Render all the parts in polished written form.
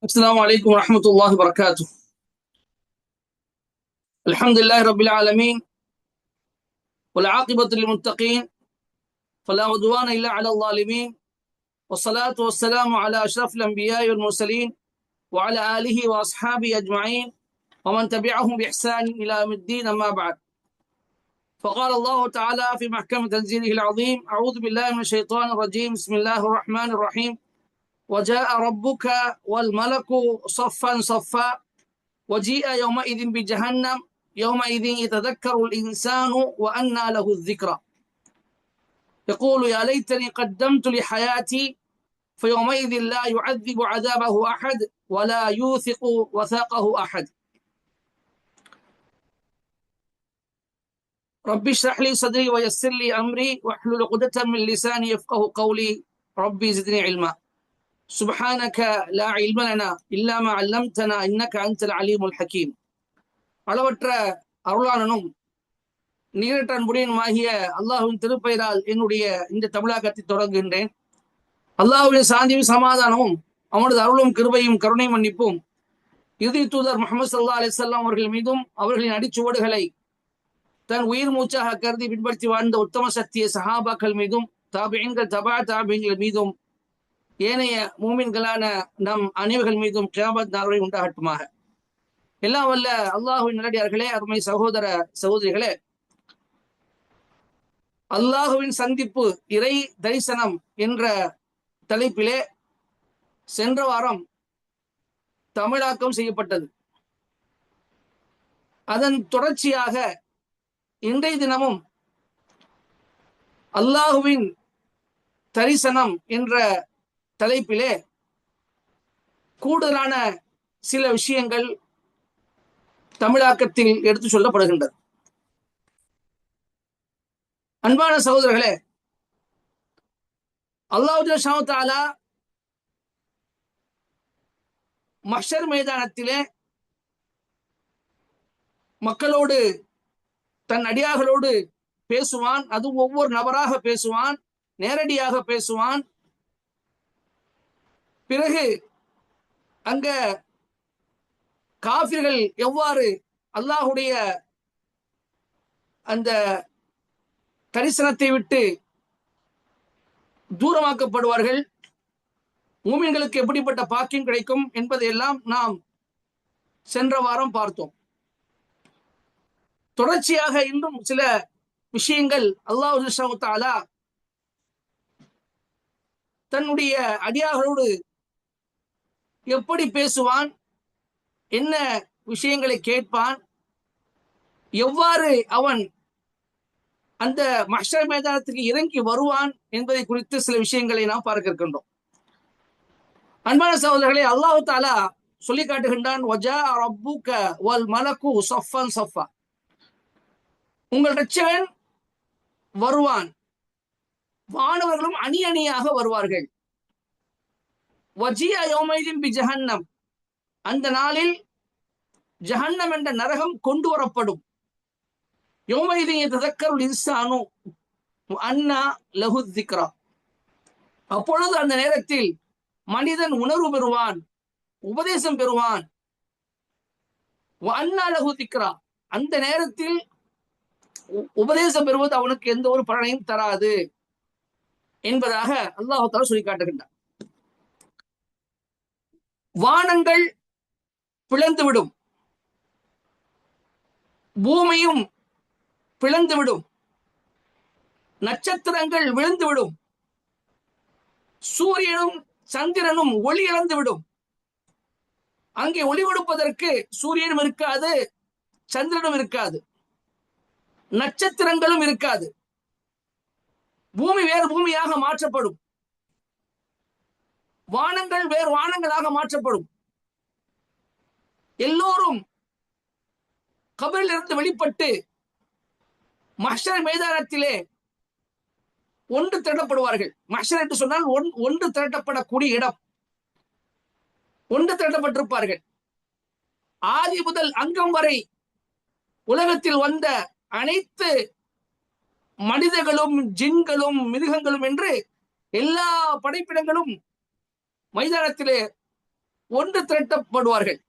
السلام عليكم ورحمة الله وبركاته. الحمد لله رب العالمين والعاقبة للمتقين فلا عدوان إلا على الظالمين، والصلاة والسلام على أشرف الأنبياء والمرسلين وعلى آله وأصحابه أجمعين ومن تبعهم بإحسان إلى يوم الدين. أما بعد، فقال الله تعالى في محكم تنزيله العظيم: أعوذ بالله من الشيطان الرجيم، بسم الله الرحمن الرحيم. وجاء ربك والملك صفا صفا وجيء يومئذ بجهنم يومئذ يتذكر الإنسان وأنى له الذكرى يقول يا ليتني قدمت لحياتي فيومئذ لا يعذب عذابه أحد ولا يوثق وثاقه أحد. ربي اشرح لي صدري ويسر لي أمري واحلل عقدة من لساني يفقه قولي. ربي زدني علما. سبحانك لا علم لنا إلا ما علمتنا إنك أنت العليم الحكيم. அளவற்ற அருளாளனும் நீரற்ற அன்புடையனுமாகிய அல்லாஹ்வின் திருப்பெயரால் என்னுடைய இந்த தமிழாக்கத்தை தொடங்குகின்றேன். அல்லாஹ்வின் சாந்தியும் சமாதானமும் அவனது அருளும் கிருபையும் கருணை மன்னிப்பும் இறுதி தூதர் முஹம்மது ஸல்லல்லாஹு அலைஹி வஸல்லம் அவர்கள் மீதும் அவர்களின் அடிச்சுவடுகளை தன் உயிர் மூச்சாக கருதி பின்பற்றி வாழ்ந்த உத்தம சத்திய சஹாபாக்கள் மீதும் தாபிஈன்கள் தபா தாபிஈன்கள் மீதும் ஏனைய மூமின்களான நம் அனைவர்கள் மீதும் கியாமத் நாள் வரை உண்டாகட்டுமாக. எல்லாம் வல்ல அல்லாஹுவின் நல்லடியார்களே, அருமை சகோதர சகோதரிகளே, அல்லாஹுவின் சந்திப்பு இறை தரிசனம் என்ற தலைப்பிலே சென்ற வாரம் தமிழாக்கம் செய்யப்பட்டது. அதன் தொடர்ச்சியாக இன்றைய தினமும் அல்லாஹுவின் தரிசனம் என்ற தலைப்பிலே கூடுதலான சில விஷயங்கள் தமிழாக்கத்தில் எடுத்து சொல்லப்படுகின்றது. அன்பான சகோதரர்களே, அல்லாஹ் ஜல்லல்லாஹு தஆலா மஹ்ஷர் மைதானத்திலே மக்களோடு தன் அடியார்களோடு பேசுவான். அது ஒவ்வொரு நபராக பேசுவான், நேரடியாக பேசுவான். பிறகு அங்க காஃபிர்கள் எவ்வாறு அல்லாஹுடைய அந்த தரிசனத்தை விட்டு தூரமாக்கப்படுவார்கள், மூமின்களுக்கு எப்படிப்பட்ட பாக்கியம் கிடைக்கும் என்பதையெல்லாம் நாம் சென்ற வாரம் பார்த்தோம். தொடர்ச்சியாக இன்னும் சில விஷயங்கள் அல்லாஹ் ஜல்லல்லாஹு தஆலா தன்னுடைய அடியார்களோடு எப்படி பேசுவான், என்ன விஷயங்களை கேட்பான், எவ்வாறு அவன் அந்த மஹ்ஷர் மைதானத்துக்கு இறங்கி வருவான் என்பதை குறித்து சில விஷயங்களை நாம் பார்க்க இருக்கின்றோம். அன்பான சகோதரர்களே, அல்லாஹ் தஆலா சொல்லி காட்டுகின்றான், வஜா ரப்புக வல் மலக்கு ஸஃபன் ஸஃபா. உங்கள் இரட்சகன் வருவான், வானவர்களும் அணி அணியாக வருவார்கள். வஜிய யௌமைதின் பி ஜஹன்னம், அந்த நாளில் ஜஹன்னம் என்ற நரகம் கொண்டு வரப்படும். யௌமைதின் யததக்கருல் இன்சானு அன்னா லஹு ذிக்ரா, அப்பொழுது அந்த நேரத்தில் மனிதன் உணர்வு பெறுவான், உபதேசம் பெறுவான். அன்னா லஹு ذிக்ரா, அந்த நேரத்தில் உபதேசம் பெறுவது அவனுக்கு எந்த ஒரு பலனையும் தராது என்பதாக அல்லாஹ் தஆலா சொல்லி காட்டுகின்றான். வானங்கள் பிளந்துவிடும், பூமியும் பிளந்துவிடும், நட்சத்திரங்கள் விழுந்துவிடும், சூரியனும் சந்திரனும் ஒளி இழந்துவிடும். அங்கே ஒளி கொடுப்பதற்கு சூரியனும் இருக்காது, சந்திரனும் இருக்காது, நட்சத்திரங்களும் இருக்காது. பூமி வேறு பூமியாக மாற்றப்படும், வானங்கள் வேறு வானங்களாக மாற்றப்படும். எல்லோரும் கபரில் இருந்து வெளிப்பட்டு மஹ்ஷர் மைதானத்திலே ஒன்று திரட்டப்படுவார்கள். மஹ்ஷர் என்று சொன்னால் ஒன்று திரட்டப்படக்கூடிய இடம். ஒன்று திரட்டப்பட்டிருப்பார்கள். ஆதி முதல் அங்கம் வரை உலகத்தில் வந்த அனைத்து மனிதர்களும் ஜின்களும் மிருகங்களும் என்று எல்லா படைப்பிடங்களும் மைதானத்திலே ஒன்று திரட்டப்படுவார்கள்.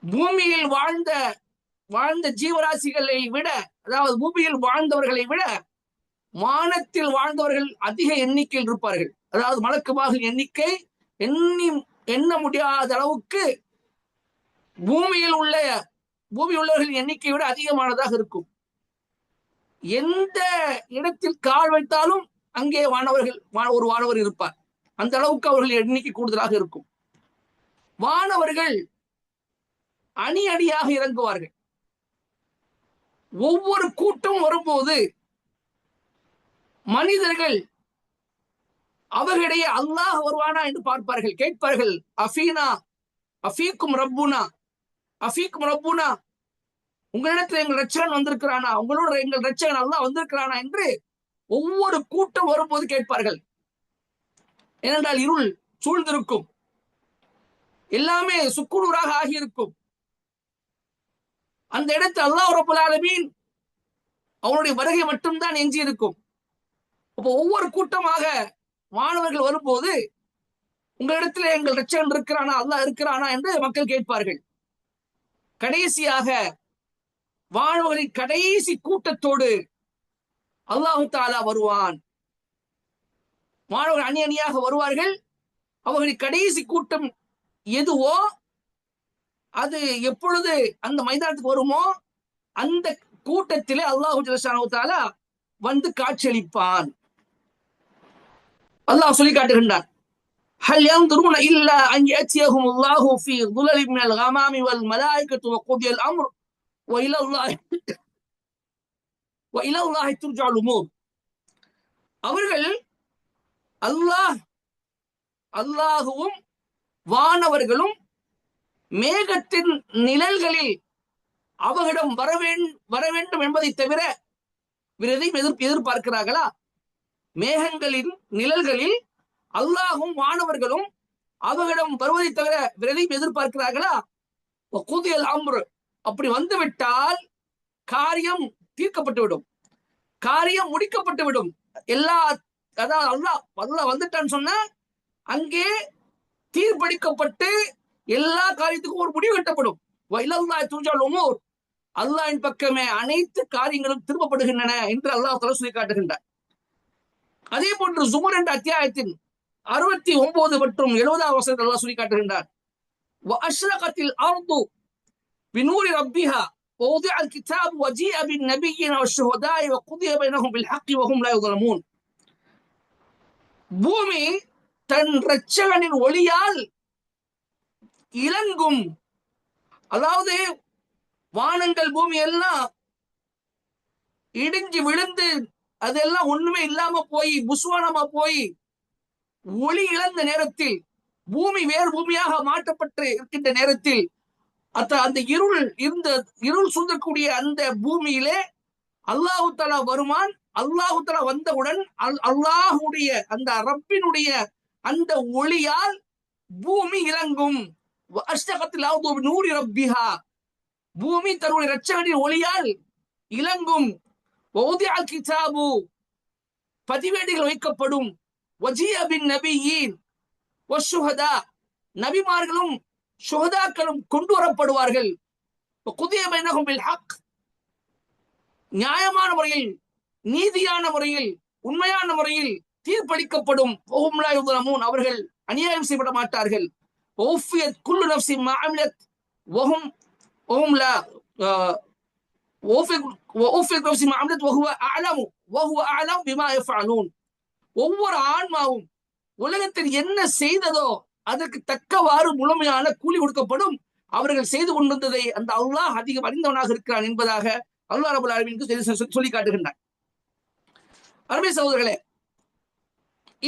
பூமியில் வாழ்ந்த ஜீவராசிகளை விட, அதாவது பூமியில் வாழ்ந்தவர்களை விட வானத்தில் வாழ்ந்தவர்கள் அதிக எண்ணிக்கையில் இருப்பார்கள். அதாவது மலக்குமார்கள் எண்ணிக்கை எண்ண முடியாத அளவுக்கு பூமியில் உள்ளவர்களின் எண்ணிக்கையை விட அதிகமானதாக இருக்கும். எந்த இடத்தில் கால் வைத்தாலும் அங்கே ஒரு வானவர் இருப்பார். அந்த அளவுக்கு அவர்கள் எண்ணிக்கை கூடுதலாக இருக்கும். வானவர்கள் அணி அணியாக இறங்குவார்கள். ஒவ்வொரு கூட்டம் வரும்போது மனிதர்கள் அவர்களிடையே அல்லாஹ் வருவானா என்று பார்ப்பார்கள், கேட்பார்கள். அஃபீக்கும் ரப்புனா, உங்களிடத்தில் எங்கள் ரட்சகன் வந்திருக்கிறானா, உங்களோட எங்கள் ரட்சகன் அல்லாஹ் வந்திருக்கிறானா என்று ஒவ்வொரு கூட்டம் வரும்போது கேட்பார்கள். ஏனென்றால் இருள் சூழ்ந்திருக்கும், எல்லாமே சுக்குநூறாக ஆகியிருக்கும். அந்த இடத்தில் அல்லாஹ் ரப்பல் ஆலமீன் அவனுடைய வருகை மட்டும்தான் எஞ்சி இருக்கும். அப்போ ஒவ்வொரு கூட்டமாக மாணவர்கள் வரும்போது உங்களிடத்தில் எங்கள் ரட்சகன் இருக்கிறானா, அல்லாஹ் இருக்கிறானா என்று மக்கள் கேட்பார்கள். கடைசியாக மாணவர்களின் கடைசி கூட்டத்தோடு அல்லாஹு தஆலா வருவான். மாணவர்கள் அணி அணியாக வருவார்கள். அவர்களின் கடைசி கூட்டம் எதுவோ அது எப்பொழுது அந்த மைதானத்துக்கு வருமோ அந்த கூட்டத்திலே அல்லாஹு ஜல்லஷானஹு தஆலா வந்து காட்சியளிப்பான். அல்லாஹ் சொல்லி காட்டுகின்றான், ஹல் யன்துருன இல்லா அன் யஅதியஹுமுல்லாஹு ஃபீ ظுலலி மினல் கமாமி வல் மலாயிகத்து வகுதியல் அம்ர் வ இலல்லாஹி துர்ஜஅல் உமூர். அவர்கள் அல்லாஹுவும் வானவர்களும் மேகத்தின் நிழல்களில் அவர்களிடம் வர வேண்டும் என்பதை தவிர எதையும் எதிர்பார்க்கிறார்களா? மேகங்களின் நிழல்களில் அல்லாஹும் வானவர்களும் அவர்களிடம் வருவதை தவிர எதையும் எதிர்பார்க்கிறார்களா? குதியல் அம்ரு, அப்படி வந்துவிட்டால் காரியம் தீர்க்கப்பட்டுவிடும், காரியம் முடிக்கப்பட்டுவிடும். அதாவது அல்லாஹ் வந்துட்டான்னு சொன்னா அங்கே தீர்ப்பளிக்கப்பட்டு எல்லா காரியத்துக்கும் ஒரு முடிவு கட்டப்படும். அல்லாஹ்வின் பக்கமே அனைத்து காரியங்களும் திரும்பப்படுகின்றன என்று அல்லாஹ் தஆலா சொல்லி காட்டுகின்றார். அதே போன்று ஜுமர் என்ற அத்தியாயத்தின் 69 மற்றும் 70 வசனத்தில் அல்லாஹ் சொல்லி காட்டுகின்றார், வஅஷ்ரகத்தில் அர்து பினூரி ரப்பிஹா ووضع الكتاب وجيء بالنبيين والشهداء وقضي بينهم بالحق وهم لا يظلمون. பூமி தன் இரட்சகனின் ஒளியால் இலங்கும். அதாவது வானங்கள் பூமி எல்லாம் இடிஞ்சு விழுந்து அதெல்லாம் ஒண்ணுமே இல்லாம போய் புஸ்வானமா போய் ஒளி இழந்த நேரத்தில், பூமி வேறு பூமியாக மாற்றப்பட்டு இருக்கின்ற நேரத்தில், அந்த இருள் சூழ்ந்தக்கூடிய அந்த பூமியிலே அல்லாஹு தஆலா வருமான். அல்லாஹு தஆலா வந்தவுடன் அல்லாஹுடைய அந்த ரப்பினுடைய அந்த ஒளியால் பூமி இலங்கும். பூமி தன்னுடைய இரட்சகனின் ஒளியால் இலங்கும். பதிவேடுகள் வைக்கப்படும். நபிமார்களும் சுஹதாக்களும் கொண்டு வரப்படுவார்கள். நியாயமான முறையில், நீதியான முறையில், உண்மையான முறையில் தீர்ப்பளிக்கப்படும். அவர்கள் அநியாயம் செய்யப்பட மாட்டார்கள். ஒவ்வொரு ஆன்மாவும் உலகத்தில் என்ன செய்ததோ அதற்கு தக்கவாறு முழுமையான கூலி கொடுக்கப்படும். அவர்கள் செய்து கொண்டிருந்ததை அந்த அல்லாஹ் அதிகம் அறிந்தவனாக இருக்கிறான் என்பதாக அல்லாஹ் ரப்பல் ஆலமீன் சொல்லி காட்டுகின்றார். அருமை சகோதரர்களே,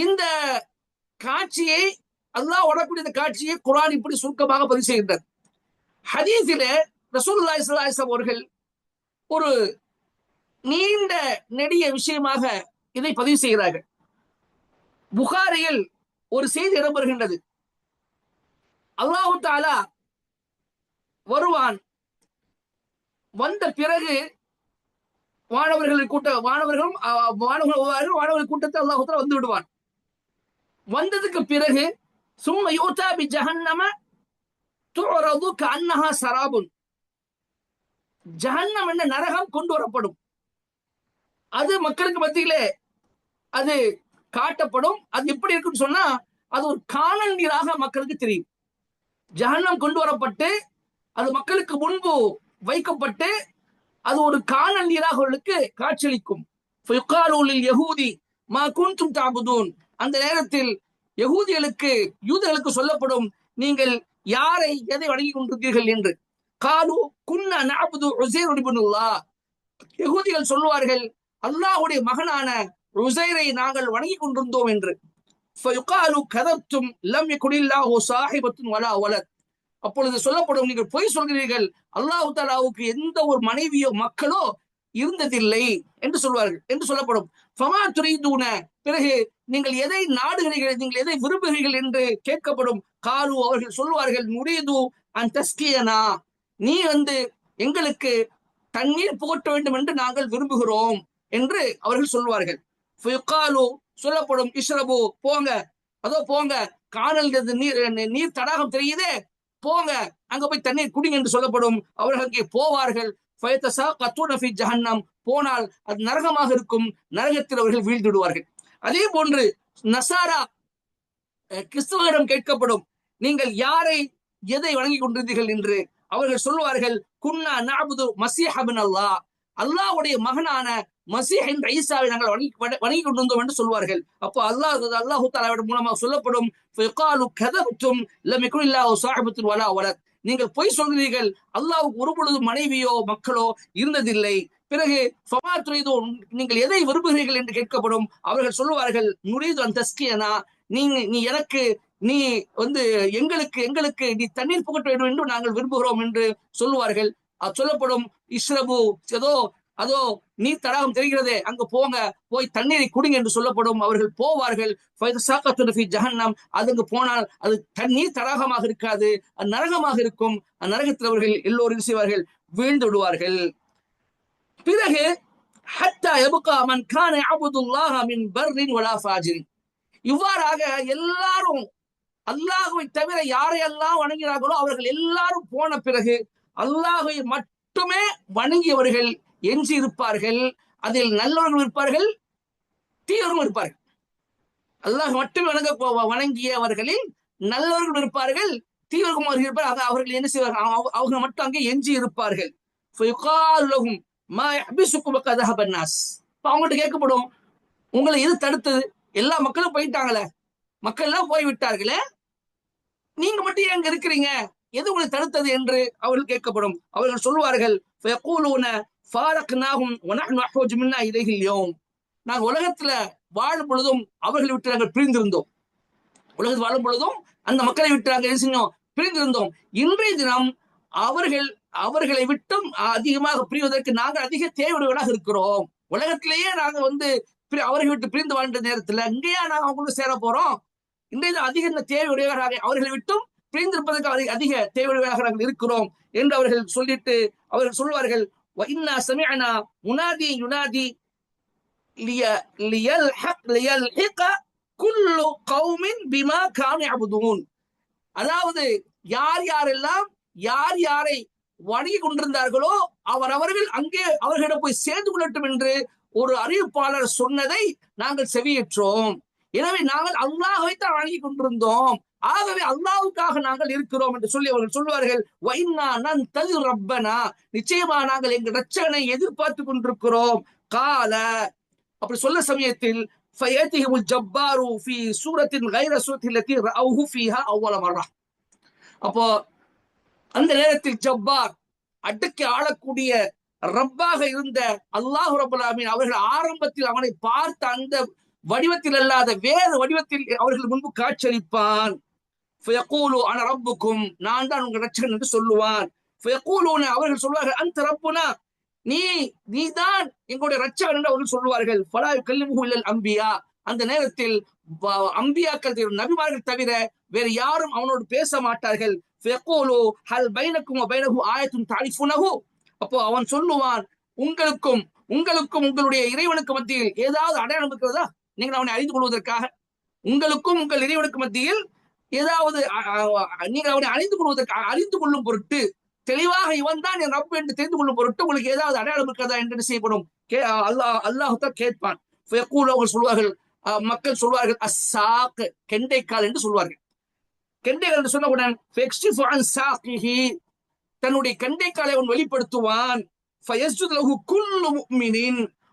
இந்த காட்சியை அல்லாஹ் வரக்கூடிய காட்சியை குர்ஆன் இப்படி சுருக்கமாக பதிவு செய்கின்றது. ஹதீஸிலே ரசூலுல்லாஹி ஸல்லல்லாஹு அலைஹி வஸல்லம் அவர்கள் ஒரு நீண்ட நெடிய விஷயமாக இதை பதிவு செய்கிறார்கள். புகாரியில் ஒரு செய்தி இடம்பெறுகின்றது. அல்லாஹு தஆலா வருவான். வந்த பிறகு வானவர்கள் கூட்டத்தை அல்லாஹு தஆலா வந்து விடுவான். வந்ததுக்கு பிறகு சும்ம யூதா பி ஜஹன்னம துஅரது கஅன்னஹா சராபுன். ஜஹன்னம் என்ற நரகம் கொண்டு வரப்படும். அது மக்களுக்கு மத்தியிலே அது காட்டப்படும். அது எப்படி இருக்குன்னு சொன்னா அது ஒரு காணல் நீராக மக்களுக்கு தெரியும். ஜஹன்னம் கொண்டு வரப்பட்டு அது மக்களுக்கு முன்பு வைக்கப்பட்டு அது ஒரு காணல் நீராக அவர்களுக்கு காட்சியளிக்கும். யஹூதி மா குன்தும் தஅபுதூன். அந்த நேரத்தில் யகூதிகளுக்கு யூதர்களுக்கு சொல்லப்படும், நீங்கள் யாரை எதை வணங்கி கொண்டிருக்கிறீர்கள் என்று. காலு குன்னா நஅபுது உஸைர் இப்னுல்லாஹ். யகூதிகள் சொல்வார்கள், அல்லாஹ்வுடைய மகனான உஸைரை நாங்கள் வணங்கி கொண்டிருந்தோம் என்று. ஃபயுகாலு கதப்தும் லம் யகுனில்லாஹு ஸாஹிபத்துன் வலா வலத். அப்பொழுது சொல்லப்படும், நீங்கள் பொய் சொல்கிறீர்கள், அல்லாஹ் தஆலாவுக்கு எந்த ஒரு மனைவியோ மக்களோ இருந்ததில்லை என்று சொல்வார்கள் என்று சொல்லப்படும். ஃபமா துரீதுன. பிறகு நீங்கள் எதை நாடுகிறீர்கள், நீங்கள் எதை விரும்புகிறீர்கள் என்று கேட்கப்படும். காலு அவர்கள் சொல்வார்கள், நுரீது அன் தஸ்கியனா. நீ எங்களுக்கு தண்ணீர் புகட்ட வேண்டும் என்று நாங்கள் விரும்புகிறோம் என்று அவர்கள் சொல்வார்கள். ஃபயுகாலு சொல்லப்படும், இஷ்ரபு போங்க, அதோ போங்க, காணல் நீர் தடாகம் தெரியுதே, போங்க அங்க போய் தண்ணீர் குடிங்க என்று சொல்லப்படும். அவர்கள் அங்கே போவார்கள். ஜஹன்னம். போனால் அது நரகமாக இருக்கும். நரகத்தில் அவர்கள் வீழ்ந்துடுவார்கள். அதே போன்று நசாரா கிறிஸ்தவரிடம் கேட்கப்படும், நீங்கள் யாரை எதை வணங்கி கொண்டிருந்தீர்கள் என்று. அவர்கள் சொல்வார்கள், குன்னா நஅபுது மஸீஹ் இப்னு அல்லாஹ். அல்லாஹ்வுடைய மகனான மஸீஹ் என்ற ஈசாவை நாங்கள் வணங்கி கொண்டிருந்தோம் என்று சொல்வார்கள். அப்போ அல்லாஹ் தஆலா மூலமாக சொல்லப்படும், ஃபயகாலு கதப்தும் லம் யகுனில்லாஹு ஸாஹிபத்துன் வலா வலத். நீங்கள் பொய் சொல்கிறீர்கள், அல்லாஹ்வுக்கு ஒரு பொழுது மனைவியோ மக்களோ இருந்ததில்லை. பிறகு ஃபமா துரீது, நீங்கள் எதை விரும்புகிறீர்கள் என்று கேட்கப்படும். அவர்கள் சொல்லுவார்கள், நுரீது அன் தஸ்கியனா. நீ எனக்கு நீ எங்களுக்கு நீ தண்ணீர் புகட்ட வேண்டும் என்று நாங்கள் விரும்புகிறோம் என்று சொல்லுவார்கள். சொல்லப்படும், இஷ்ரபு அதோ நீர் தடாகம் தெரிகிறதே, அங்க போங்க, போய் தண்ணீரை குடிங்க என்று சொல்லப்படும். அவர்கள் போவார்கள். ஜஹன்னம். அதுக்கு போனால் அது தண்ணீர் தடாகமாக இருக்காது, அது நரகமாக இருக்கும். நரகத்தில் அவர்கள் எல்லோரும் செய்வார்கள், வீழ்ந்து விடுவார்கள். பிறகு ஹத்தா யப்கா மன் கான யஅபுதுல்லாஹ மின் பர்ரின் வலா ஃபாஜிரின். இவ்வாறாக எல்லாரும் அல்லாஹ்வை தவிர யாரையெல்லாம் வணங்கினார்களோ அவர்கள் எல்லாரும் போன பிறகு அல்லாஹ்வை மட்டுமே வணங்கியவர்கள் எஞ்சி இருப்பார்கள். அதில் நல்லவர்கள் இருப்பார்கள், தீயவர்களும் இருப்பார்கள். அல்லாஹ் மட்டுமே வணங்கியவர்களில் நல்லவர்கள் இருப்பார்கள், தீவிரமாக இருப்பார்கள். அவர்கள் என்ன செய்வார்கள், அவங்க மட்டும் அங்கே எஞ்சி இருப்பார்கள். அவங்கள்ட்ட கேட்கப்படும், உங்களை எது தடுத்தது? எல்லா மக்களும் போயிட்டாங்களே, மக்கள் எல்லாம் போய்விட்டார்களே, நீங்க மட்டும் ஏன் இருக்கிறீங்க, எது உங்களை தடுத்தது என்று அவர்கள் கேட்கப்படும். அவர்கள் சொல்வார்கள், நாங்கள் உலகத்துல வாழும் பொழுதும் அவர்களை விட்டு நாங்கள் பிரிந்திருந்தோம். உலகத்தில் வாழும் பொழுதும் அந்த மக்களை விட்டு நாங்கள் என்ன செஞ்சோம், பிரிந்திருந்தோம். இன்றைய தினம் அவர்களை விட்டும் அதிகமாக பிரிவதற்கு நாங்கள் அதிக தேவையுடையவர்களாக இருக்கிறோம். உலகத்திலேயே நாங்க அவர்களை விட்டு பிரிந்து வாழ்ந்த நேரத்துல இங்கேயா நாங்க அவங்களுக்கு சேர போறோம்? இன்றைய அதிக தேவையுடையவர்களாக அவர்களை விட்டும் பிரிந்திருப்பதற்கு அதிக தேவையுடையவர்களாக நாங்கள் இருக்கிறோம் என்று அவர்கள் சொல்லிட்டு அவர்கள் சொல்வார்கள், وَإِنَّا سَمِعْنَا مُنَادِي يُنَادِي لِيَلْحِقَ كُلُّ قَوْمٍ بِمَا كَانُوا يَعْبُدُونَ. அதாவது யாரெல்லாம் யாரை வணங்கி கொண்டிருந்தார்களோ அவர்கள் அங்கே அவர்களிடம் போய் சேர்ந்து கொள்ளட்டும் என்று ஒரு அறிவிப்பாளர் சொன்னதை நாங்கள் செவியேற்றோம். எனவே நாங்கள் அல்லாஹ்வை தான் வணங்கி கொண்டிருந்தோம், ஆகவே அல்லாஹ்வுக்காக நாங்கள் இருக்கிறோம் என்று சொல்லி அவர்கள் சொல்வார்கள். வைன்னா நன்தஸிர் ரப்பனா, நிச்சயமா நாங்கள் எங்கள் ரட்சகனை எதிர்பார்த்து கொண்டிருக்கிறோம். கால, அப்படி சொல்ல சமயத்தில் ஃபயதிஹுல் ஜப்பாரு ஃபீ சூரத்தின் கைர சூரத்தில் லத்தி ரஅவுஹு ஃபீஹா அவ்வல மர்ரா. அப்போ அந்த நேரத்தில் ஜப்பார், அடக்கி ஆளக்கூடிய ரப்பாக இருந்த அல்லாஹ் ரப்பல் ஆலமீன் அவர்கள் ஆரம்பத்தில் அவனை பார்த்த அந்த வடிவத்தில் அல்லாத வேறு வடிவத்தில் அவர்கள் முன்பு காட்சியளிப்பான். ஃபயகூலு அன ரப்புக்கும், நான் தான் உங்கள் ரட்சகன் என்று சொல்லுவான். ஃபயகூலுன, அவர்கள் சொல்வார்கள், அந்த ரப்புனா, நீதான் எங்களுடைய ரட்சகன் என்று அவர்கள் சொல்வார்கள். ஃபலா யுகல்லிமுஹு இல்லல் அம்பியா, அந்த நேரத்தில் அம்பியாக்கள் நபிமார்கள் தவிர வேறு யாரும் அவனோடு பேச மாட்டார்கள். ஃபயகூலு ஹல் பைனக்கும் வ பைனஹு ஆயத்துன் தஅரிஃபுனஹு. அப்போ அவன் சொல்லுவான், உங்களுக்கும் உங்களுடைய இறைவனுக்கு மத்தியில் ஏதாவது அடையாளம் இருக்கிறதா, நீங்கள் அவனை அறிந்து கொள்வதற்காக? உங்களுக்கும் உங்கள் இறைவனுக்கு மத்தியில் ஏதாவது நீங்கள் அவனை அறிந்து கொள்ளும் பொருட்டு தெளிவாக இவன் தான் என் ரப்பு என்று தெரிந்து கொள்ளும் பொருட்டு உங்களுக்கு ஏதாவது அடையாளம் இருக்கிறதா என்று செய்யப்படும். அல்லாஹ் கேட்பான். அவர்கள் சொல்வார்கள், மக்கள் சொல்வார்கள், அஸ்ஸாக் கெண்டைக்கால் என்று சொல்வார்கள். கெண்டைக்கால் என்று சொன்னவுடன் தன்னுடைய கெண்டைக்காலை அவன் வெளிப்படுத்துவான்.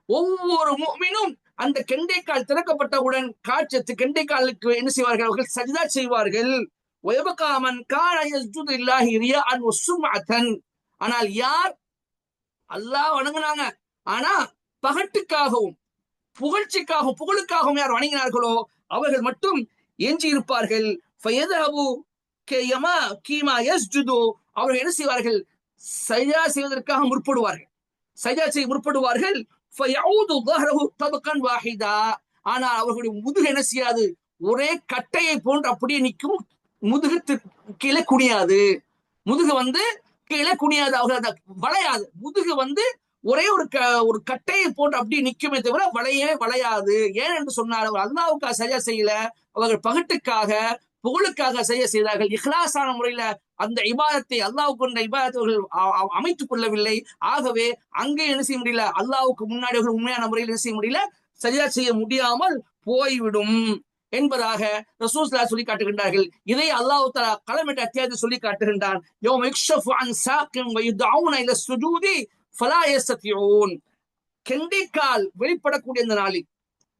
ஒவ்வொரு முஃமினும் அந்த கெண்டைக்கால் திறக்கப்பட்டவுடன் காட்சி கெண்டைக்காலுக்கு என்ன செய்வார்கள்? அவர்கள் சஜ்தா செய்வார்கள். ஆனால் யார் அல்லாஹ் வணங்கினாங்க, ஆனா பகட்டுக்காகவும் புகழுக்காகவும் யார் வணங்கினார்களோ அவர்கள் மட்டும் எஞ்சி இருப்பார்கள். அவர்கள் என்ன செய்வார்கள்? சஜ்தா செய்வதற்காக முற்படுவார்கள். ஆனால் அவர்களுடைய முதுகு என்ன செய்யாது? ஒரே கட்டையை போன்று அப்படியே நிற்கும். முதுகு கீழே குனியாது. கீழே குனியாது. அவர்கள் வளையாது. முதுகு ஒரே ஒரு கட்டையை போன்று அப்படியே நிற்குமே தவிர வளையாது. ஏன் என்று சொன்னால் அவர் அல்லாஹ்வுக்காக சஜ்தா செய்யல, அவர்கள் பகட்டுக்காக புகழுக்காக செய்தார்கள். இஹ்லாஸான முறையில அந்த இபாதத்தை அல்லாஹ்வுக்கு கொண்ட இபாதத்தை அவர்கள் அமைத்துக் கொள்ளவில்லை. ஆகவே அங்கே என்ன செய்ய முடியல? அல்லாஹ்வுக்கு முன்னாடி அவர்கள் உண்மையான முறையில் என்ன செய்ய முடியல? சஜ்தா செய்ய முடியாமல் போய்விடும் என்பதாக ரசூல் ஸல்லல்லாஹு அலைஹி சொல்லி காட்டுகின்றார்கள். இதை அல்லாஹ் தஆலா கலம் என்ற அத்தியாயத்தில் சொல்லி காட்டுகின்றான். யௌம யுக்ஷஃபு அன் சாக்கின் வ யுதஊன இல ஸுஜூதி ஃபலா யஸ்ததிஊன். கெண்டைக்கால் வெளிப்படக்கூடிய இந்த நாளில்,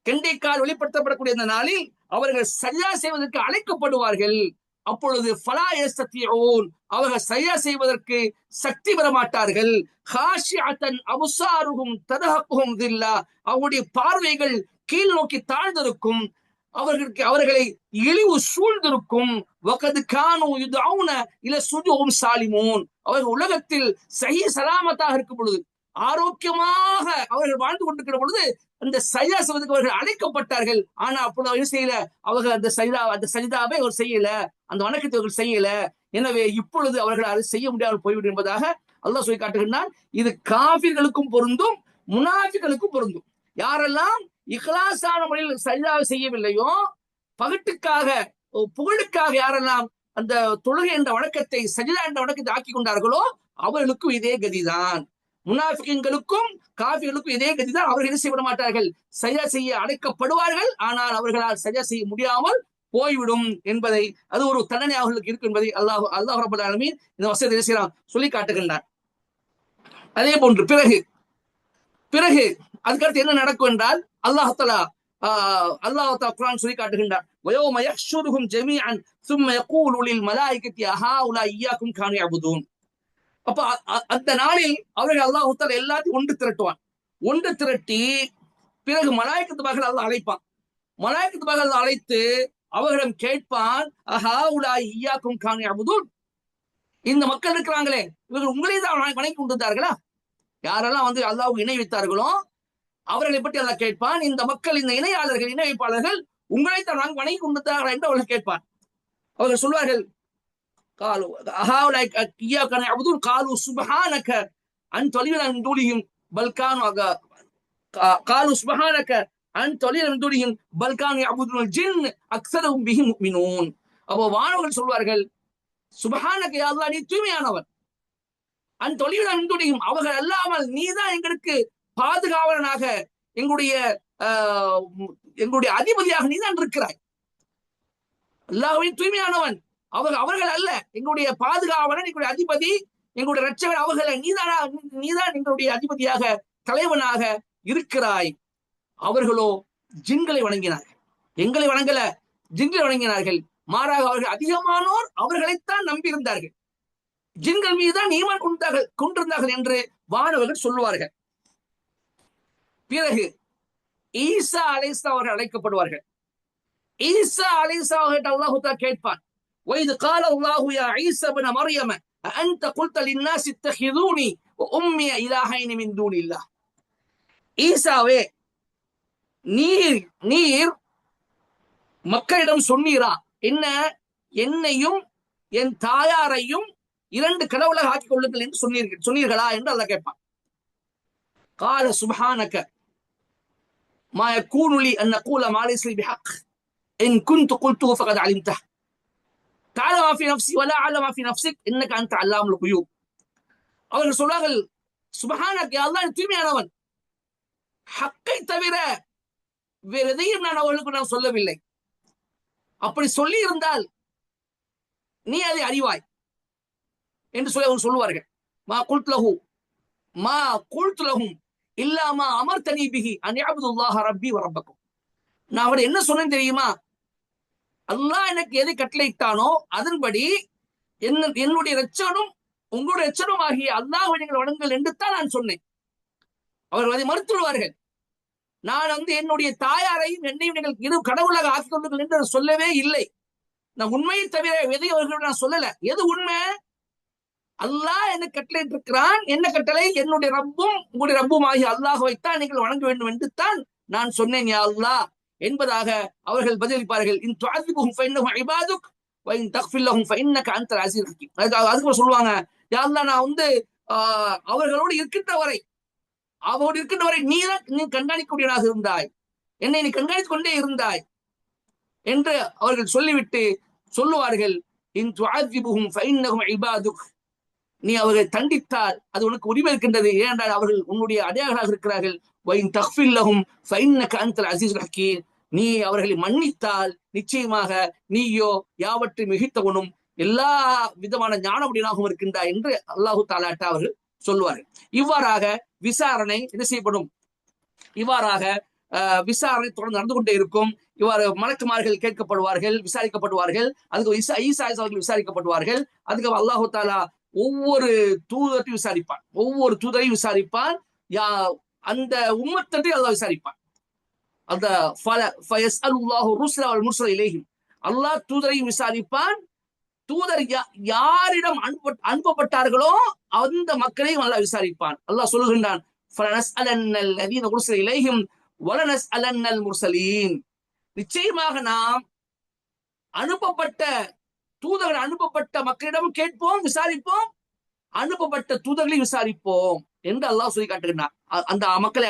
கெண்டைக்கால் வெளிப்படுத்தப்படக்கூடிய இந்த நாளில் அவர்கள் சஜ்தா செய்வதற்கு அழைக்கப்படுவார்கள். அப்பொழுது ஃபலா யஸ்ததிஊன், அவர்கள் சஜ்தா செய்வதற்கு சக்தி பெற மாட்டார்கள். காஷிஅத்தன் அப்சாருஹும் ததஹக்குஹும் தில்லா, அவருடைய பார்வைகள் கீழ் நோக்கி தாழ்ந்திருக்கும். அவர்களை இழிவு சூழ்ந்திருக்கும். வகது கானு யுதஊன இல ஸுஜூஹும் சாலிமூன், அவர்கள் உலகத்தில் சஹீ சலாமத்தாக இருக்கும் பொழுது, ஆரோக்கியமாக அவர்கள் வாழ்ந்து கொண்டிருக்கிற பொழுது அந்த சஜ்தா செய்வதற்கு அவர்கள் அழைக்கப்பட்டார்கள். ஆனா அப்பொழுது அவர் செய்யல. அவர்கள் அந்த சஜ்தாவை அவர் செய்யல, அந்த வணக்கத்தை அவர்கள் செய்யல. எனவே இப்பொழுது அவர்கள் அதை செய்ய முடியாமல் போய்விடும் என்பதாக அல்லாஹ் சொல்லி காட்டுகின்றான். இது காஃபிர்களுக்கும் பொருந்தும், முனாஃபிகளுக்கும் பொருந்தும். யாரெல்லாம் இஹ்லாஸான முறையில் சஜ்தாவை செய்யவில்லையோ, பகட்டுக்காக புகழுக்காக யாரெல்லாம் அந்த தொழுகை என்ற வணக்கத்தை, சஜ்தா என்ற வணக்கத்தை ஆக்கி கொண்டார்களோ அவர்களுக்கும் இதே கதிதான். முனாஃபிகளுக்கும் காஃபிர்களுக்கும் இதே கதிதான். அவர்கள் என்ன செய்ய மாட்டார்கள்? சஜ்தா செய்ய அழைக்கப்படுவார்கள், ஆனால் அவர்களால் சஜ்தா செய்ய முடியாமல் போய்விடும் என்பதை, அது ஒரு தண்டனை அவர்களுக்கு இருக்கு என்பதை அல்லாஹ் ரப்பல் ஆலமீன் இந்த வசனத்தை சொல்லி காட்டுகின்றார். அதே போன்று பிறகு அதுக்கடுத்து என்ன நடக்கும் என்றால் அல்லாஹ் தஆலா குர்ஆன் சொல்லி காட்டுகின்றார். வயௌம யஹ்ஷுருஹும் ஜமீஅன் ثم يقول للملائكة هؤلاء إياكم كانوا يعبدون. அப்ப அந்த நாளில் அவர்கள் அல்லாஹ் தஆலா எல்லாத்தையும் ஒன்று திரட்டி பிறகு மலாயிகத்துமார்கள் அல்லாஹ் அழைப்பான். மலாயிகத்துமார்கள் அல்லாஹ் அழைத்து அவர்களிடம் கேட்பான், ஹாஉலாஇ இய்யாக்கும் கானூ யஅபுதூன், இந்த மக்கள் இருக்கிறாங்களே இவர்கள் உங்களை தான் வணங்கி கொண்டிருந்தார்களா? யாரெல்லாம் அல்லாஹ்வுக்கு இணை வைத்தார்களோ அவர்களை பற்றி அல்லாஹ் கேட்பான். இந்த மக்கள், இந்த இணையாளர்கள், இணை வைப்பாளர்கள் உங்களை தான் வணங்கி கொண்டிருந்தார்கள் என்று அவர்கள் கேட்பான். அவர்கள் சொல்வார்கள், சுப்ஹானக அன்த வலியுனா மின் தூனிஹிம் பல் கானூ யஅபுதூனல் ஜின் அக்ஸருஹும் பிஹி முஃமினூன். அப்போ வானவர்கள் சொல்வார்கள், சுப்ஹானக யா அல்லாஹ், நீ தூய்மையானவன். அன்த வலியுனா மின் தூனிஹிம், அவர்கள் அல்லாமல் நீதான் எங்களுக்கு பாதுகாவலனாக, எங்களுடைய அதிபதியாக நீதான் இருக்கிறாய். அல்லாஹ்வே தூய்மையானவன், அவர்கள் அல்ல. எங்களுடைய பாதுகாவலன், எங்களுடைய அதிபதி, எங்களுடைய இரட்சகன் அவர்கள். நீதான் எங்களுடைய அதிபதியாக, தலைவனாக இருக்கிறாய். அவர்களோ ஜின்களை வணங்கினார்கள். எங்களை வணங்கல, ஜின்களை வணங்கினார்கள். மாறாக அவர்கள் அதிகமானோர் அவர்களைத்தான் நம்பியிருந்தார்கள். ஜின்கள் மீதுதான் ஈமான் கொண்டிருந்தார்கள் என்று வானவர்கள் சொல்லுவார்கள். பிறகு ஈசா அலைஹிஸ்ஸலாம் அவர்கள் அழைக்கப்படுவார்கள். ஈசா அலைஹிஸ்ஸலாம் அவர்கள் அல்லாஹ் தஆலா கேட்பான், وَإِذْ قَالَ اللَّهُ يَا عِيسَى ابْنَ مَرْيَمَ أَأَنْتَ قُلْتَ لِلنَّاسِ اتَّخِذُونِي وَأُمِّيَ إِلَٰهَيْنِ مِن دُونِ اللَّهِ. ஈசாவே, நீர் மக்களிடம் சொன்னீரா என்ன, என்னையும் என் தாயாரையும் இரண்டு கடவுளாக ஆக்கிக் கொள்ளுங்கள் என்று சொன்னீர்களா என்று அல்லாஹ் கேட்பான். قَالَ سُبْحَانَكَ ما يكون لي أن أقول ما ليس لي بحق إن كنت قلته فقد علمته. தஅலமு மா ஃபீ நஃப்ஸி வலா அஅலமு மா ஃபீ நஃப்ஸிக் இன்னக அன்த அல்லாமுல் குயூப். அவர்கள் சொல்வார்கள், சுப்ஹானக யா அல்லாஹ், தூய்மையானவன், ஹக்கை தவிர வேற எதையும் நான் சொல்லவில்லை. அப்படி சொல்லி இருந்தால் நீ அதை அறிவாய் என்று சொல்லி அவர் சொல்லுவார்கள். மா குல்து லஹு மா குல்து லஹும் இல்லா மா அமர்தனி பிஹி அன் யஅபுதுல்லாஹ ரப்பி வ ரப்பக்கும். நான் அவரை என்ன சொன்னேன் தெரியுமா? அல்லாஹ் எனக்கு எதை கட்டளையிட்டானோ அதன்படி என்னுடைய இரட்சகனும் உங்களுடைய இரட்சகனும் ஆகிய அல்லாஹ்வை நீங்கள் வணங்குங்கள் என்று தான் நான் சொன்னேன். அவர்கள் அதை மறுத்துவிடுவார்கள். நான் என்னுடைய தாயாரையும் என்னையும் நீங்கள் இரு கடவுளாக ஆக்கிக் கொள்ளுங்கள் என்று சொல்லவே இல்லை. நான் உண்மையை தவிர எதை அவர்கள் நான் சொல்லல. எது உண்மை? அல்லாஹ் என்ன கட்டளையிட்டு இருக்கிறான். என்ன கட்டளை? என்னுடைய ரப்பும் உங்களுடைய ரப்பும் ஆகிய அல்லாஹ்வைத்தான் நீங்கள் வணங்க வேண்டும் என்று தான் நான் சொன்னேன் யா அல்லாஹ் என்பதாக அவர்கள் பதிலளிப்பார்கள். இன் துஅஸிபுஹும் ஃபஇன்னஹும் இபாதுக் வ இன் தக்ஃபிர் லஹும் ஃபஇன்னக அன்தல் அஸீஸுல் ஹக்கீம். அதுக்கு சொல்லுவாங்க, யா அல்லாஹ், நான் அவர்களோடு இருக்கின்ற வரை நீ கண்காணிக்கூடியவனாக இருந்தாய், என்னை நீ கண்காணித்துக் கொண்டே இருந்தாய் என்று அவர்கள் சொல்லிவிட்டு சொல்லுவார்கள், இன் துஅஸிபுஹும் ஃபஇன்னஹும் இபாதுக், நீ அவர்களை தண்டித்தால் அது உனக்கு உரிமை இருக்கின்றது, ஏனென்றால் அவர்கள் உன்னுடைய அடையாளர்களாக இருக்கிறார்கள். வைன் தக்ஃபிர் லஹும் ஃபஇன்னக அன்தல் அஸீஸுல் ஹக்கீம், நீ அவர்களை மன்னித்தால் நிச்சயமாக நீயோ யாவற்றை மிகைத்தவனும் எல்லா விதமான ஞானமுடையனாகவும் இருக்கின்றாய் என்று அல்லாஹு தஆலா அவர்கள் சொல்லுவார்கள். இவ்வாறாக விசாரணை என்ன செய்யப்படும்? இவ்வாறாக விசாரணை தொடர்ந்து நடந்து கொண்டே இருக்கும். இவ்வாறு மலக்குமார்கள் கேட்கப்படுவார்கள், விசாரிக்கப்படுவார்கள். அதுக்கு ஈசா அவர்கள் விசாரிக்கப்படுவார்கள். அதுக்கு அல்லாஹு தஆலா ஒவ்வொரு தூதரையும் விசாரிப்பான். ஒவ்வொரு தூதரையும் விசாரிப்பான். அந்த உம்மத்தை அல்லாஹ் விசாரிப்பான். அந்த ஃபயஸ்அலுல்லாஹு ருஸல வல் முர்ஸல இலைஹிம், அல்லாஹ் தூதரையும் விசாரிப்பான். தூதர் யாரிடம் அனுப்பப்பட்டார்களோ அந்த மக்களையும் அல்லாஹ் விசாரிப்பான். அல்லாஹ் சொல்லுகின்றான், ஃபலனஸ்அலன்னல் லதீன உர்ஸல இலைஹிம் வலனஸ்அலன்னல் முர்ஸலீன், நிச்சயமாக நாம் அனுப்பப்பட்ட மக்களிடம் கேட்போம், விசாரிப்போம், அனுப்பப்பட்ட தூதர்களையும் விசாரிப்போம் என்று அல்லாஹ் சொல்லி காட்டுகின்றான். அந்த மக்களை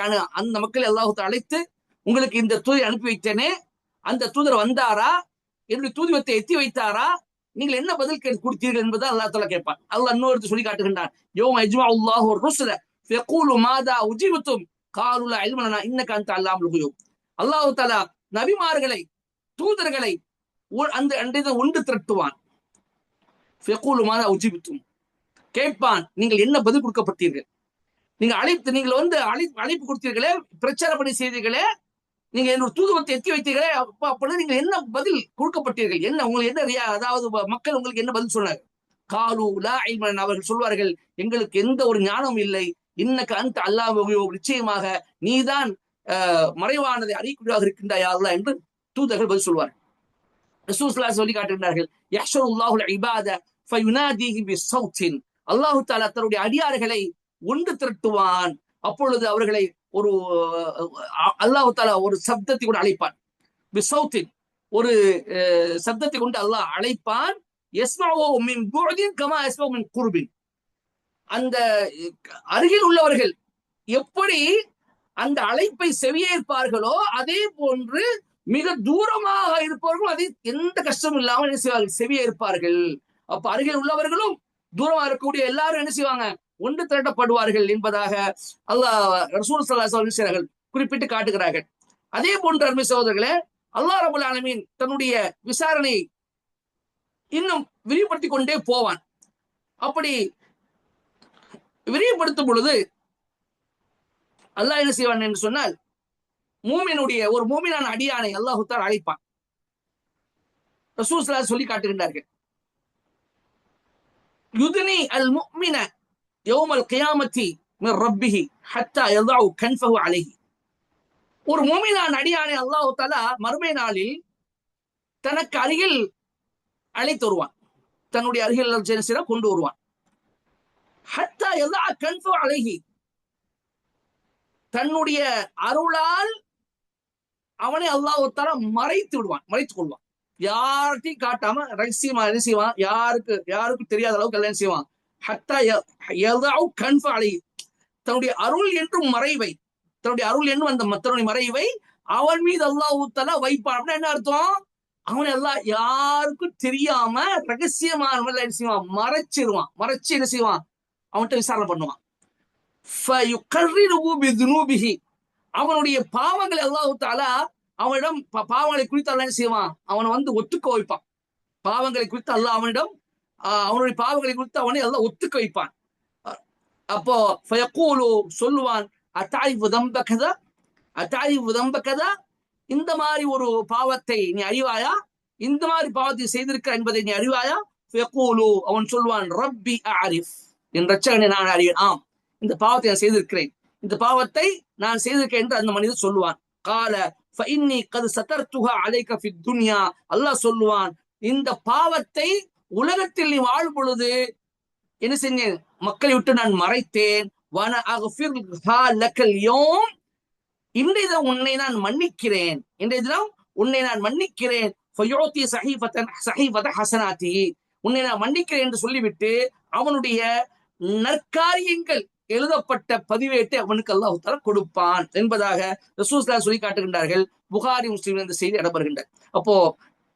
அல்லாஹ் அழைத்து, உங்களுக்கு இந்த தூதரை அனுப்பி வைத்தேனே, அந்த தூதர் வந்தாரா, என்னுடைய தூதுவத்தை எத்தி வைத்தாரா, நீங்கள் என்ன பதில் கொடுத்தீர்கள் என்பதை அல்லாஹ் தஆலா கேட்பான். அல்லாஹ் இன்னொரு சொல்லி காட்டுகின்றான், யௌம யஜ்மஉல்லாஹு ருஸல ஃபயகூலு மாதா உஜிபதும் காலு லா இல்ம லனா இன்னக அன்த அல்லாமுல் குயூப். அல்லாஹ் தஆலா நபிமார்களை, தூதர்களை அந்த ஒன்று திரட்டுவான். ஃபயகூலு மாதா உஜிபதும், கேட்பான், நீங்கள் என்ன பதில் கொடுக்கப்பட்டீர்கள்? அழைப்பு கொடுத்தீர்களே, பிரச்சார பணி செய்தீர்களே, நீங்க என்னோட தூதுவத்தை எத்தி வைத்தீர்களே, அப்பொழுது நீங்கள் என்ன பதில் கொடுக்கப்பட்டீர்கள்? என்ன உங்களுக்கு என்ன, அதாவது மக்கள் உங்களுக்கு என்ன பதில் சொன்னாங்க? காலு லா இல்ம லனா, அவர்கள் சொல்வார்கள், எங்களுக்கு எந்த ஒரு ஞானமும் இல்லை. இன்னக அன்த அல்லாஹ்வுல் குயூப், நிச்சயமாக நீதான் மறைவானதை அறியக்கூடியதாக இருக்கின்றாய் யா அல்லாஹ் என்று தூதர்கள் பதில் சொல்வார்கள். ரசூல் ஸல்லல்லாஹு அலைஹி சொல்லி காட்டுகிறார்கள், யஹ்ஷருல்லாஹுல் இபாத ஃபயுனாதிஹி பிஸௌத்தின், அல்லாஹ் தஆலா தன்னுடைய அடியார்களை ஒன்று திரட்டுவான். அப்பொழுது அவர்களை ஒரு அல்லாஹ் தஆலா ஒரு சப்தத்தை கொண்டு அழைப்பான். பிஸௌத்தின், ஒரு சப்தத்தை கொண்டு அல்லாஹ் அழைப்பான். யஸ்மஉ மின் புஅதின் கமா யஸ்மஉ மின் குர்பின், அந்த அருகில் உள்ளவர்கள் எப்படி அந்த அழைப்பை செவியேற்பார்களோ அதே போன்று மிக தூரமாக இருப்பவர்கள் அதை எந்த கஷ்டமும் இல்லாமல் என்ன செய்வார்கள்? செவியேற்பார்கள். அப்ப அருகில் உள்ளவர்களும் தூரமாக இருக்கக்கூடிய எல்லாரும் என்ன செய்வாங்க? ஒன்று திரட்டப்படுவார்கள் என்பதாக அல்லாஹ் ரசூல் ஸல்லல்லாஹு அலைஹி வஸல்லம் குறிப்பிட்டு காட்டுகிறார்கள். அதே போன்ற அருமை சகோதரர்களே, அல்லாஹ் ரப்பல் ஆலமீன் தன்னுடைய விசாரணையை இன்னும் விரிவுபடுத்திக் கொண்டே போவான். அப்படி விரிவுபடுத்தும் பொழுது அல்லாஹ் என்ன செய்வான் என்று சொன்னால், ஒரு மூமினான அடியானை அல்லாஹ் தஆலா அழைப்பான். ரசூல் ஸல்லல்லாஹு அலைஹி சொல்லி காட்டுகின்றார்கள், யுத்னி அல் முஃமின யௌமல் கியாமத்தி மின் ரப்பிஹி ஹத்தா யதஉ கன்ஃபஹு அலைஹி. ஒரு மூமினான அடியானை அல்லாஹ் தஆலா மறுமை நாளில் தனக்கு அருகில் அழைத்து வருவான். தன்னுடைய அருகில் கொண்டு வருவான். ஹத்தா யதஅ கன்ஃபஹு அலைஹி, தன்னுடைய அருளால் அவனை அல்லாஹ் தஆலா மறைத்துக் கொள்வான். யார்கிட்டையும் காட்டாம ரகசியமா என்ன செய்வான்? யாருக்கும் தெரியாத அளவுக்கு எல்லாம் செய்வான். ஹத்தா யதஉ கன்ஃபஹு அலைஹி, தன்னுடைய அருள் என்றும் மறைவை, தன்னுடைய அருள் என்னும் அந்த தன்னுடைய மறைவை அவன் மீது அல்லாஹ் தஆலா வைப்பான். அப்படின்னா என்ன அர்த்தம்? அவனை எல்லாம் யாருக்கும் தெரியாம ரகசியமான முறையில் என்ன செய்வான், மறைச்சிருவான். மறைச்சு என்ன செய்வான், அவன்கிட்ட விசாரணை பண்ணுவான். அவனுடைய பாவங்களை அல்லாஹ் தஆலா அவனிடம் பாவங்களை குறித்து அல்லாஹ் என்ன செய்வான், அவனை வந்து ஒத்துக்க வைப்பான். பாவங்களை குறித்து அல்லாஹ் அவனிடம் அவனுடைய பாவங்களை குறித்து அவனை எல்லாம் ஒத்துக்க வைப்பான். அப்போ ஃபயகூலு சொல்லுவான், அதாயிஃபு தம்பகதா அதாயிஃபு தம்பகதா, இந்த மாதிரி ஒரு பாவத்தை நீ அறிவாயா, இந்த மாதிரி பாவத்தை செய்திருக்க என்பதை நீ அறிவாயா? ஃபயகூலு அவன் சொல்வான், ரப்பி அரிஃப், என் ரட்சகனை நான் அறிவேன், ஆம் இந்த பாவத்தை நான் செய்திருக்கிறேன், இந்த பாவத்தை நான் செய்திருக்கேன் என்று அந்த மனிதன் சொல்லுவான். கால ஃபஇன்னி கத் சதர்துஹா அலைக ஃபித் துன்யா, அல்லாஹ் சொல்லுவான், இந்த பாவத்தை உலகத்தில் நீ வாழும் பொழுது என்ன செஞ்சேன், மக்களை விட்டு நான் மறைத்தேன். வன அக்ஃபிர்ஹா லக்கல் யௌம், இன்றைய தினம் உன்னை நான் மன்னிக்கிறேன், இன்றைய தினம் உன்னை நான் மன்னிக்கிறேன். ஃபயுதி ஸஹீஃபத ஹஸனாத்தி, உன்னை நான் மன்னிக்கிறேன் என்று சொல்லிவிட்டு அவனுடைய நற்காரியங்கள் எழுதப்பட்ட பதிவேட்டை அவனுக்கு அல்லாஹ் தஆலா கொடுப்பான் என்பதாக ரசூல் ஸல்லல்லாஹு சொல்லி காட்டுகின்றார்கள். புகாரி முஸ்லிம் இந்த செய்தி இடம்பெறுகின்றது. அப்போ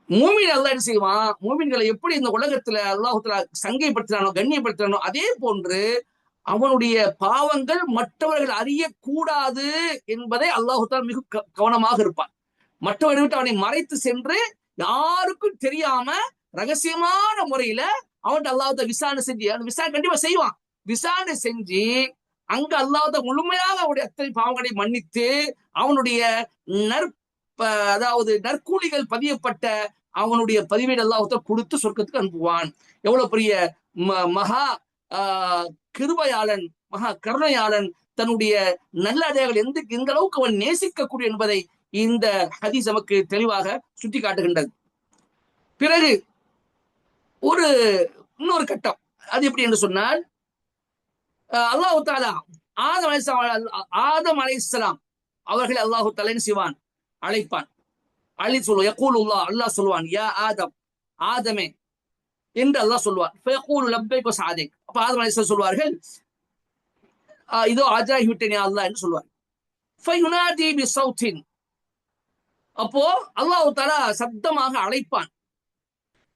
மூமின் அல்லாஹ் என்ன செய்வான், மூமின்களை எப்படி இந்த உலகத்துல அல்லாஹ் தஆலா சங்கைப்படுத்தினானோ கண்ணியப்படுத்தினானோ அதே போன்று அவனுடைய பாவங்கள் மற்றவர்கள் அறியக்கூடாது என்பதை அல்லாஹ் தஆலா மிக கவனமாக இருப்பான். மற்றவர்கள் விட்டு அவனை மறைத்து சென்று யாருக்கும் தெரியாம ரகசியமான முறையில அவன் அல்லாஹ் தஆலா விசாரணை செஞ்சு, விசாரணை கண்டிப்பா செய்வான். விசாரணை செஞ்சு அங்க அல்லாஹ் முழுமையாக அவனுடைய அத்தனை பாவங்களை மன்னித்து அவனுடைய அதாவது நற்கூலிகள் பதியப்பட்ட அவனுடைய பதிவேடு அல்லாஹ் கொடுத்து சொர்க்கத்துக்கு அனுப்புவான். எவ்வளவு பெரிய மகா கிருபையாளன், மகா கருணையாளன், தன்னுடைய நல்லடையாளர்கள் எந்த அளவுக்கு அவன் நேசிக்கக்கூடிய என்பதை இந்த ஹதீஸ் நமக்கு தெளிவாக சுட்டி காட்டுகின்றது. பிறகு இன்னொரு கட்டம், அது எப்படி என்று சொன்னால், அல்லாஹ் தஆலா ஆதம் அலைஹிஸ்ஸலாம் அவர்களை அல்லாஹ் தஆலா செய்வான், அழைப்பான். சொல்லுவான், யகூலுல்லாஹ், அல்லாஹ் சொல்லுவான், யா ஆதம், ஆதமே என்று அல்லாஹ் சொல்லுவான். ஃபயகூலு லப்பைக் வ ஸஅதைக், அப்ப ஆதம் அலைஹிஸ்ஸலாம் சொல்வார்கள், இதோ ஆஜராகி விட்டேன் யா அல்லாஹ் என்று சொல்வார். ஃபயுனாதி பிஸௌத்தின், அப்போ அல்லாஹ் தஆலா சப்தமாக அழைப்பான்.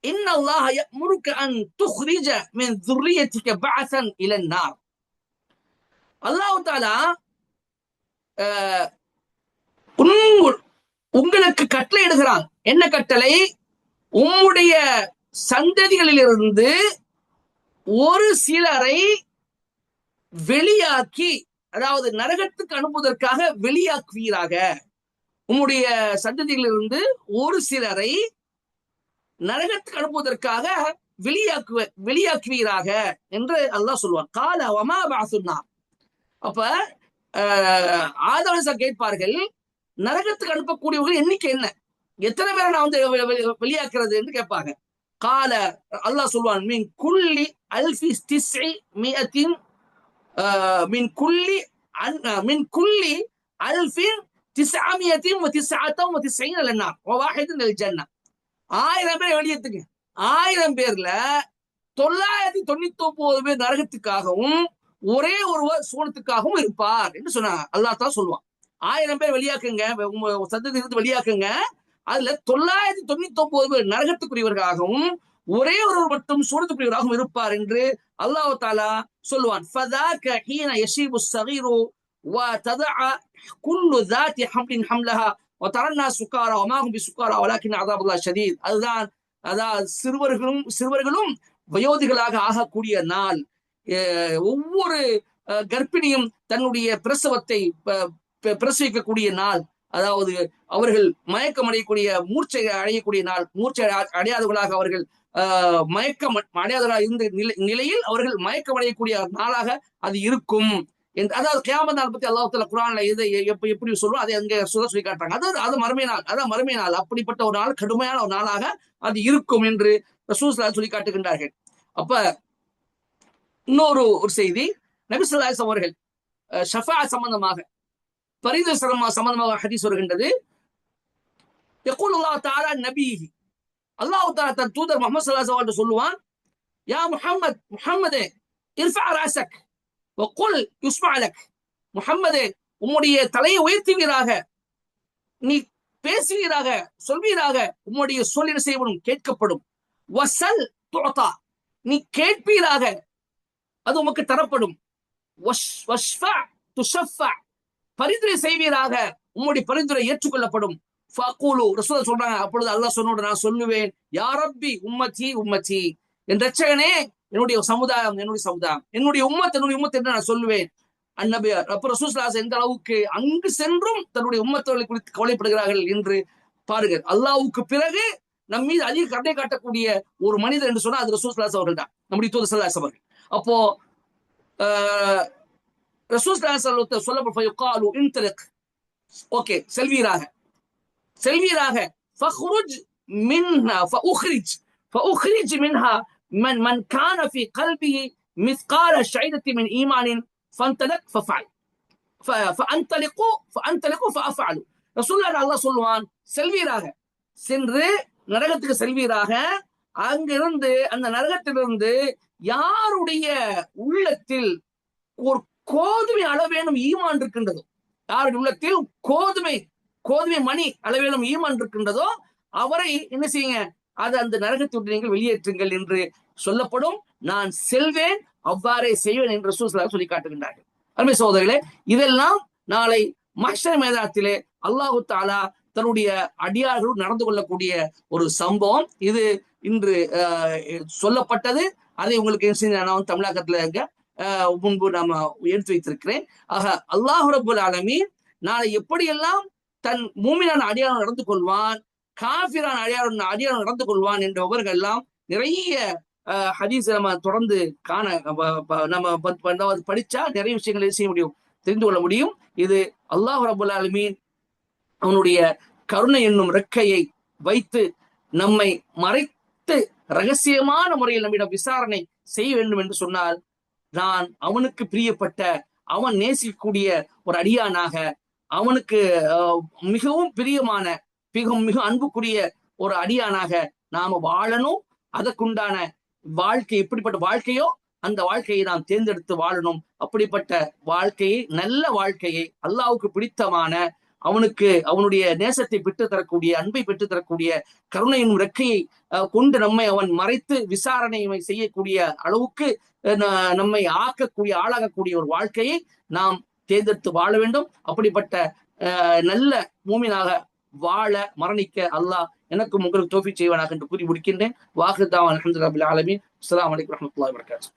இன்னல்லாஹ யஅமுருக அன் துக்ரிஜ மின் ذُرِّيَّتِكَ பஅஸன் இலன் நார், அல்லாஹ் தஆலா உங்களுக்கு கட்டளை இடுகிறான். என்ன கட்டளை? உம்முடைய சந்ததிகளிலிருந்து ஒரு சிலரை வெளியாக்கி, அதாவது நரகத்துக்கு அனுப்புவதற்காக வெளியாக்குவீராக. உம்முடைய சந்ததிகளிலிருந்து ஒரு சிலரை நரகத்துக்கு அனுப்புவதற்காக வெளியாக்குவீராக என்று அல்லாஹ் சொல்லுவான். கால வமா பஅஸுன்னா, அப்ப ஆதம் அலைஹிஸ்ஸலாம் கேட்பார்கள், நரகத்துக்கு அனுப்பக்கூடியவர்கள் எண்ணிக்கை என்ன, எத்தனை பேரை நான் வந்து வெளியாக்குறது என்று கேட்பாங்க. கால அல்லாஹ் சொல்வான், மின் குல்லி அல்ஃபி திஸ்இ மிஅத்தின் மின் குல்லி அல்ஃபின் திஸ்அமியத்தின் வ திஸ்அத்தன் வ திஸ்ஈன லன்னார் வ வாஹிதுன் லில் ஜன்னah. 1000 பேர் வெளியேத்துங்க, 1000 பேர்ல 999 பேர் நரகத்துக்காகவும் ஒரே ஒருவர் சோனத்துக்காகவும் இருப்பார் என்று சொன்னாங்க. அல்லாஹ் தான் சொல்லுவான், 1000 பேர் வெளியாக்குங்க, சந்ததியிலிருந்து வெளியாக்குங்க, அதுல 999 பேர் நரகத்துக்குரியவர்களாகவும் ஒரே ஒருவர் மட்டும் சோனத்துக்குரியவராகவும் இருப்பார் என்று அல்லாஹ் தஆலா சொல்லுவான். ஃபதாக ஹீன யஷீபு ஸகீரு வ ததஅ குல்லு ذات ஹம்லின் ஹம்லஹா வ தரன்னா சுகாரா வ மா ஹும் பிசுகாரா வலக்கின் அஸாபுல்லாஹ் ஷதீத். அதுதான் அதாவது சிறுவர்களும் வயோதிகளாக ஆகக்கூடிய நாள். ஒவ்வொரு கர்ப்பிணியும் தன்னுடைய பிரசவத்தை பிரசவிக்கக்கூடிய நாள், அதாவது அவர்கள் மயக்கம் அடையக்கூடிய, மூர்ச்சை அடையக்கூடிய நாள். மூர்ச்சை அடையாதவர்களாக அவர்கள் மயக்கம் அடையாதவர்களாக இருந்த நிலையில் அவர்கள் மயக்கம் அடையக்கூடிய நாளாக அது இருக்கும். அதாவது கியாமத் நாள் பத்தி அல்லாஹ் தஆலா குர்ஆன்ல எப்படி சொல்றோம் அதை அங்க சொல்லி காட்டுறாங்க. அது மறுமை நாள், அதான் மறுமை நாள். அப்படிப்பட்ட ஒரு நாள், கடுமையான ஒரு நாளாக அது இருக்கும் என்று ரசூல் ஸல்லல்லாஹு சொல்லி காட்டுகின்றார்கள். அப்ப இன்னொரு செய்தி, நபி ஸல்லல்லாஹு அலைஹி அவர்கள் ஷஃபா சம்பந்தமாக, பரிந்து சம்பந்தமாக ஹதீஸ் வருகின்றது. யகூல் அல்லாஹ் தஆலா நபிஹி, அல்லாஹ் தஆலா தன் தூதர் முஹம்மது ஸல்லல்லாஹு அலைஹி வஸல்லம் சொல்லுவான், யா முஹம்மதே இர்ஃபா ரஅஸக் வகுல் யுஸ்மா லக், முஹம்மதே உம்முடைய தலையை உயர்த்துவீராக, நீ பேசுவீராக, சொல்வீராக, உம்முடைய சொல் என்ன செய்யப்படும், கேட்கப்படும். வசல் துஅதா, நீ கேட்பீராக, அது உமக்கு தரப்படும். வஷ்ஃபா துஷஃபா, பரிந்துரை செய்வீராக, உம்முடைய பரிந்துரை ஏற்றுக்கொள்ளப்படும். ஃபகூலு, ரசூல் சொல்றாங்க, அப்பொழுது அல்லாஹ் சொன்னோட நான் சொல்லுவேன், யா ரப்பி உம்மத்தி உம்மத்தி, என் ரட்சகனே என்னுடைய சமுதாயம் என்னுடைய சமுதாயம், என்னுடைய உம்மத் என்று நான் சொல்லுவேன். அந்நபி அப்ப ரசூல் ஸல்லல்லாஹு அலைஹி வஸல்லம் எந்த அளவுக்கு அங்கு சென்றும் தன்னுடைய உம்மத்தவர்களை குறித்து கவலைப்படுகிறார்கள் என்று பாருங்கள். அல்லாஹ்வுக்கு பிறகு நம் மீது அதிக கருணை காட்டக்கூடிய ஒரு மனிதர் என்று சொன்னா அது ரசூல் ஸல்லல்லாஹு அலைஹி அவர்கள் தான், நம்முடைய தூதர் ஸல்லல்லாஹு அலைஹி அவர்கள். அப்போ ரசூல் ஸல்லல்லாஹு அலைஹி வஸல்லம் சொல்லப்படும், இன்தலிக், ஓகே செல்வீராக, செல்வீராக, ஃபக்ருஜ் மின்ஹா ஃபஉக்ரிஜ் மின்ஹா மன் கான ஃபீ கல்பிஹி மிஸ்கால ஷைரத்தி மின் ஈமானின் ஃபன்தலக் ஃபஃஅல் ஃபஅன்தலிகு ஃபஅஃஅலு. ரசூலுல்லாஹ் அல்லாஹ் சொல்லுவான், செல்வீராக, சென்று நரகத்துக்கு செல்வீராக, அங்கிருந்து அந்த நரகத்திலிருந்து யாருடைய உள்ளத்தில் ஒரு கோதுமை அளவேனும் ஈமான் இருக்கின்றதோ, யாருடைய உள்ளத்தில் கோதுமை மணி அளவேனும் ஈமான் இருக்கின்றதோ அவரை என்ன செய்யுங்க, அது அந்த நரகத்தை விட்டு நீங்கள் வெளியேற்றுங்கள் என்று சொல்லப்படும். நான் செல்வேன், அவ்வாறே செய்வேன் என்று ரசூல் ஸல்லல்லாஹு சொல்லி காட்டுகின்றார்கள். அருமை சகோதரர்களே, இதெல்லாம் நாளை மஹ்ஷர் மைதானத்திலே அல்லாஹு தஆலா தன்னுடைய அடியார்கள் நடந்து கொள்ளக்கூடிய ஒரு சம்பவம். இது இன்று சொல்லப்பட்டது. அதை உங்களுக்கு நான் தமிழகத்துல முன்பு நாம எடுத்து வைத்திருக்கிறேன். ஆக அல்லாஹ் ரப்பல் ஆலமீன் நாளை எப்படியெல்லாம் தன் மூமினான அடியார் நடந்து கொள்வான், காஃபிரான அடியார் நடந்து கொள்வான் என்ற விவரங்கள் எல்லாம் நிறைய ஹதீஸ் நம்ம தொடர்ந்து காண நம்ம படிச்சா நிறைய விஷயங்களை செய்ய முடியும், தெரிந்து கொள்ள முடியும். இது அல்லாஹ் ரப்பல் ஆலமீன் அவனுடைய கருணை என்னும் ரெக்கையை வைத்து நம்மை மறைத்து ரகசியமான முறையில் நம்மிடம் விசாரணை செய்ய வேண்டும் என்று சொன்னால், நான் அவனுக்கு பிரியப்பட்ட, அவன் நேசிக்கக்கூடிய ஒரு அடியானாக, அவனுக்கு மிகவும் பிரியமான, மிக அன்புக்குரிய ஒரு அடியானாக நாம வாழணும். அதற்குண்டான வாழ்க்கை எப்படிப்பட்ட வாழ்க்கையோ அந்த வாழ்க்கையை நாம் தேர்ந்தெடுத்து வாழணும். அப்படிப்பட்ட வாழ்க்கையை, நல்ல வாழ்க்கையை, அல்லாஹ்வுக்கு பிடித்தமான, அவனுக்கு அவனுடைய நேசத்தை பெற்று தரக்கூடிய, அன்பை பெற்று தரக்கூடிய கருணையின் ரெக்கையை கொண்டு நம்மை அவன் மறைத்து விசாரணை செய்யக்கூடிய அளவுக்கு நம்மை ஆளாகக்கூடிய ஒரு வாழ்க்கையை நாம் தேர்ந்தெடுத்து வாழ வேண்டும். அப்படிப்பட்ட நல்ல மூமினாக வாழ மரணிக்க அல்லாஹ் எனக்கும் உங்களுக்கு தௌஃபீக் செய்வானாக என்று கூறி முடிக்கின்றேன். வாஹிர் தாவான் அல்ஹம்துலில்லாஹி ரப்பில் ஆலமீன். அஸ்ஸலாமு அலைக்கும் வரஹ்மத்துல்லாஹி வபரகாத்துஹு.